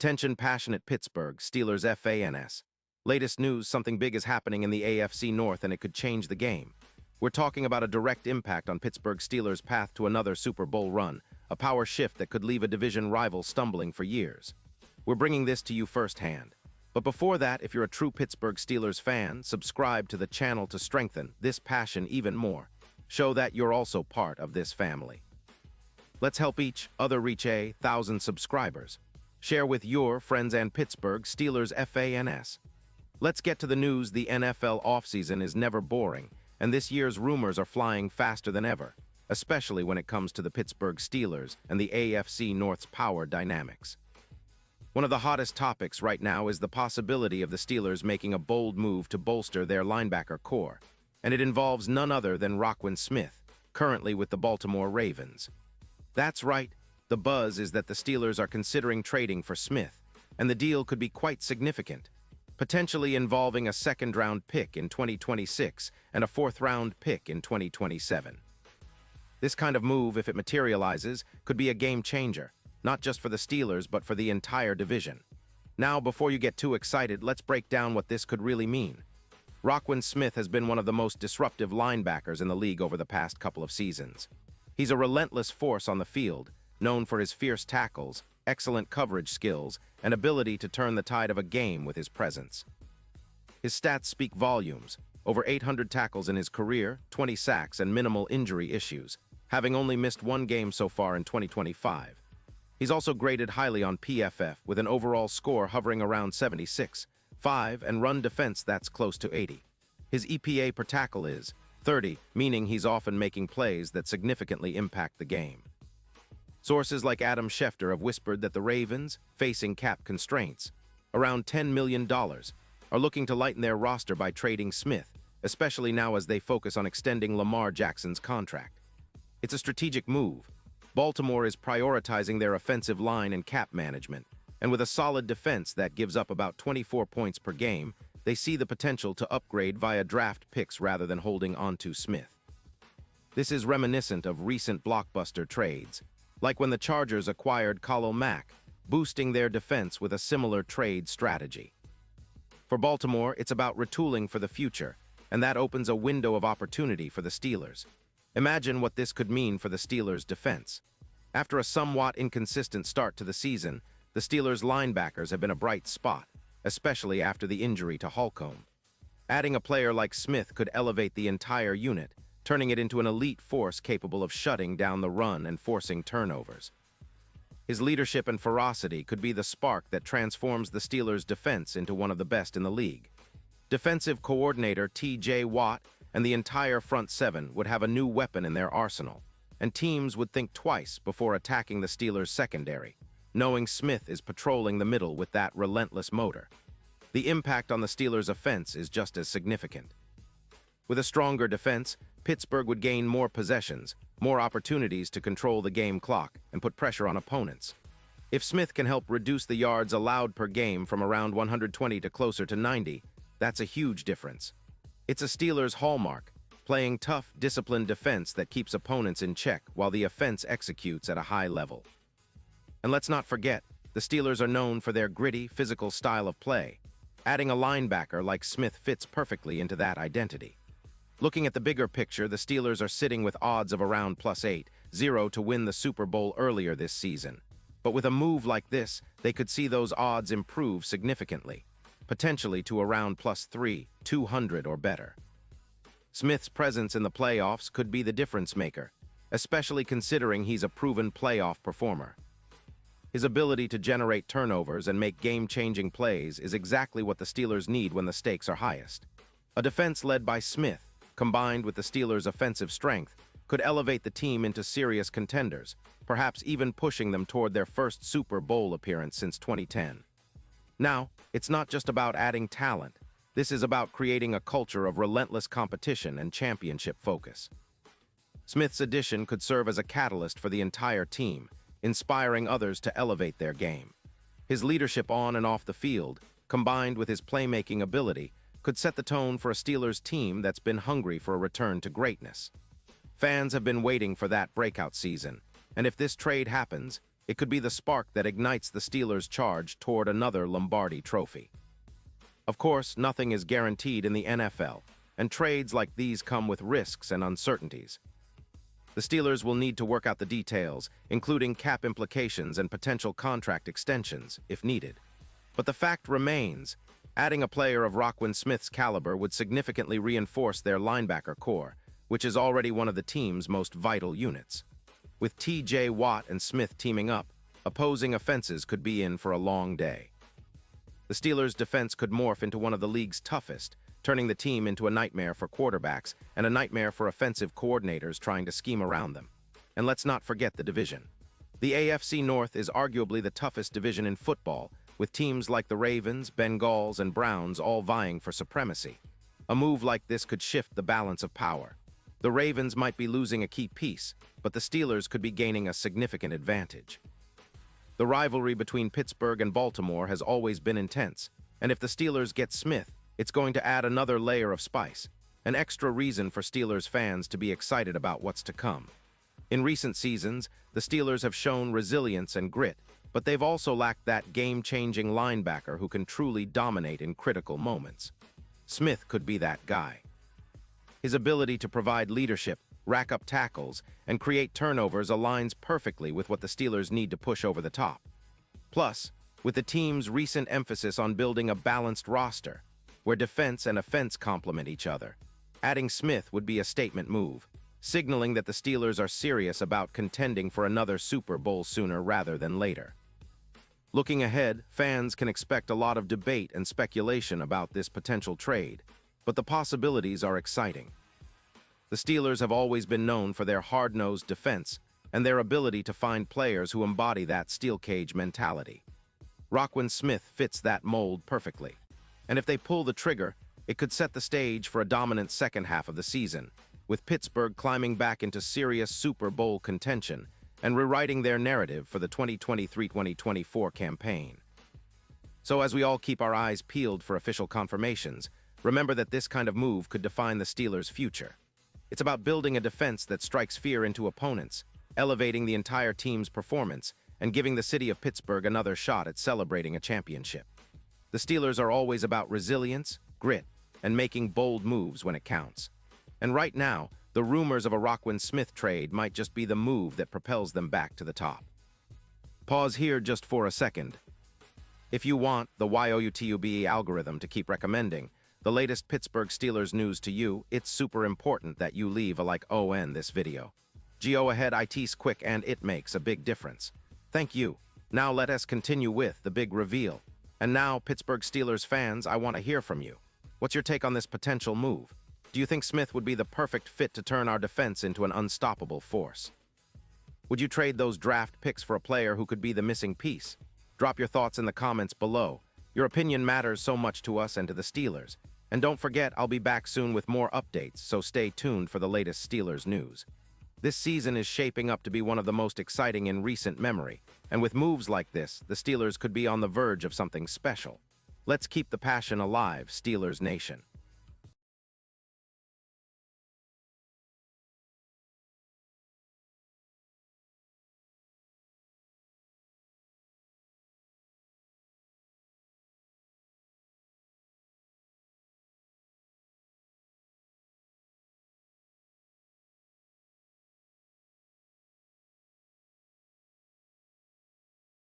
Attention passionate Pittsburgh Steelers fans. Latest news, something big is happening in the AFC North and it could change the game. We're talking about a direct impact on Pittsburgh Steelers' path to another Super Bowl run, a power shift that could leave a division rival stumbling for years. We're bringing this to you firsthand. But before that, if you're a true Pittsburgh Steelers fan, subscribe to the channel to strengthen this passion even more. Show that you're also part of this family. Let's help each other reach 1,000 subscribers. Share with your friends and Pittsburgh Steelers fans. Let's get to the news. The NFL offseason is never boring, and this year's rumors are flying faster than ever, especially when it comes to the Pittsburgh Steelers and the AFC North's power dynamics. One of the hottest topics right now is the possibility of the Steelers making a bold move to bolster their linebacker core, and it involves none other than Roquan Smith, currently with the Baltimore Ravens. That's right, the buzz is that the Steelers are considering trading for Smith, and the deal could be quite significant, potentially involving a second-round pick in 2026 and a fourth-round pick in 2027. This kind of move, if it materializes, could be a game-changer, not just for the Steelers but for the entire division. Now, before you get too excited, let's break down what this could really mean. Roquan Smith has been one of the most disruptive linebackers in the league over the past couple of seasons. He's a relentless force on the field, known for his fierce tackles, excellent coverage skills, and ability to turn the tide of a game with his presence. His stats speak volumes: over 800 tackles in his career, 20 sacks, and minimal injury issues, having only missed one game so far in 2025. He's also graded highly on PFF, with an overall score hovering around 76.5 and run defense that's close to 80. His EPA per tackle is 30, meaning he's often making plays that significantly impact the game. Sources like Adam Schefter have whispered that the Ravens, facing cap constraints, around $10 million, are looking to lighten their roster by trading Smith, especially now as they focus on extending Lamar Jackson's contract. It's a strategic move. Baltimore is prioritizing their offensive line and cap management, and with a solid defense that gives up about 24 points per game, they see the potential to upgrade via draft picks rather than holding onto Smith. This is reminiscent of recent blockbuster trades, like when the Chargers acquired Khalil Mack, boosting their defense with a similar trade strategy. For Baltimore, it's about retooling for the future, and that opens a window of opportunity for the Steelers. Imagine what this could mean for the Steelers' defense. After a somewhat inconsistent start to the season, the Steelers' linebackers have been a bright spot, especially after the injury to Holcomb. Adding a player like Smith could elevate the entire unit, turning it into an elite force capable of shutting down the run and forcing turnovers. His leadership and ferocity could be the spark that transforms the Steelers' defense into one of the best in the league. Defensive coordinator T.J. Watt and the entire front seven would have a new weapon in their arsenal, and teams would think twice before attacking the Steelers' secondary, knowing Smith is patrolling the middle with that relentless motor. The impact on the Steelers' offense is just as significant. With a stronger defense, Pittsburgh would gain more possessions, more opportunities to control the game clock and put pressure on opponents. If Smith can help reduce the yards allowed per game from around 120 to closer to 90, that's a huge difference. It's a Steelers' hallmark, playing tough, disciplined defense that keeps opponents in check while the offense executes at a high level. And let's not forget, the Steelers are known for their gritty, physical style of play. Adding a linebacker like Smith fits perfectly into that identity. Looking at the bigger picture, the Steelers are sitting with odds of around +8-0 to win the Super Bowl earlier this season. But with a move like this, they could see those odds improve significantly, potentially to around +300 or better. Smith's presence in the playoffs could be the difference maker, especially considering he's a proven playoff performer. His ability to generate turnovers and make game-changing plays is exactly what the Steelers need when the stakes are highest. A defense led by Smith, combined with the Steelers' offensive strength, could elevate the team into serious contenders, perhaps even pushing them toward their first Super Bowl appearance since 2010. Now, it's not just about adding talent. This is about creating a culture of relentless competition and championship focus. Smith's addition could serve as a catalyst for the entire team, inspiring others to elevate their game. His leadership on and off the field, combined with his playmaking ability, could set the tone for a Steelers team that's been hungry for a return to greatness. Fans have been waiting for that breakout season, and if this trade happens, It could be the spark that ignites the Steelers' charge toward another Lombardi trophy. Of course, nothing is guaranteed in the NFL, and trades like these come with risks and uncertainties. The Steelers will need to work out the details, including cap implications and potential contract extensions, if needed. But the fact remains, adding a player of Roquan Smith's caliber would significantly reinforce their linebacker core, which is already one of the team's most vital units. With T.J. Watt and Smith teaming up, opposing offenses could be in for a long day. The Steelers' defense could morph into one of the league's toughest, turning the team into a nightmare for quarterbacks and a nightmare for offensive coordinators trying to scheme around them. And let's not forget the division. The AFC North is arguably the toughest division in football, with teams like the Ravens, Bengals, and Browns all vying for supremacy. A move like this could shift the balance of power. The Ravens might be losing a key piece, but the Steelers could be gaining a significant advantage. The rivalry between Pittsburgh and Baltimore has always been intense, and if the Steelers get Smith, it's going to add another layer of spice, an extra reason for Steelers fans to be excited about what's to come. In recent seasons, the Steelers have shown resilience and grit, but they've also lacked that game-changing linebacker who can truly dominate in critical moments. Smith could be that guy. His ability to provide leadership, rack up tackles, and create turnovers aligns perfectly with what the Steelers need to push over the top. Plus, with the team's recent emphasis on building a balanced roster, where defense and offense complement each other, adding Smith would be a statement move, signaling that the Steelers are serious about contending for another Super Bowl sooner rather than later. Looking ahead, fans can expect a lot of debate and speculation about this potential trade, but the possibilities are exciting. The Steelers have always been known for their hard-nosed defense and their ability to find players who embody that steel cage mentality. Roquan Smith fits that mold perfectly, and if they pull the trigger, it could set the stage for a dominant second half of the season, with Pittsburgh climbing back into serious Super Bowl contention and rewriting their narrative for the 2023-2024 campaign. So as we all keep our eyes peeled for official confirmations, remember that this kind of move could define the Steelers' future. It's about building a defense that strikes fear into opponents, elevating the entire team's performance, and giving the city of Pittsburgh another shot at celebrating a championship. The Steelers are always about resilience, grit, and making bold moves when it counts. And right now, the rumors of a Roquan Smith trade might just be the move that propels them back to the top. Pause here just for a second. If you want the YouTube algorithm to keep recommending the latest Pittsburgh Steelers news to you, it's super important that you leave a like on this video. Go ahead, it's quick and it makes a big difference. Thank you. Now let us continue with the big reveal. And now, Pittsburgh Steelers fans, I want to hear from you. What's your take on this potential move? Do you think Smith would be the perfect fit to turn our defense into an unstoppable force? Would you trade those draft picks for a player who could be the missing piece? Drop your thoughts in the comments below. Your opinion matters so much to us and to the Steelers. And don't forget, I'll be back soon with more updates, so stay tuned for the latest Steelers news. This season is shaping up to be one of the most exciting in recent memory, and with moves like this, the Steelers could be on the verge of something special. Let's keep the passion alive, Steelers Nation.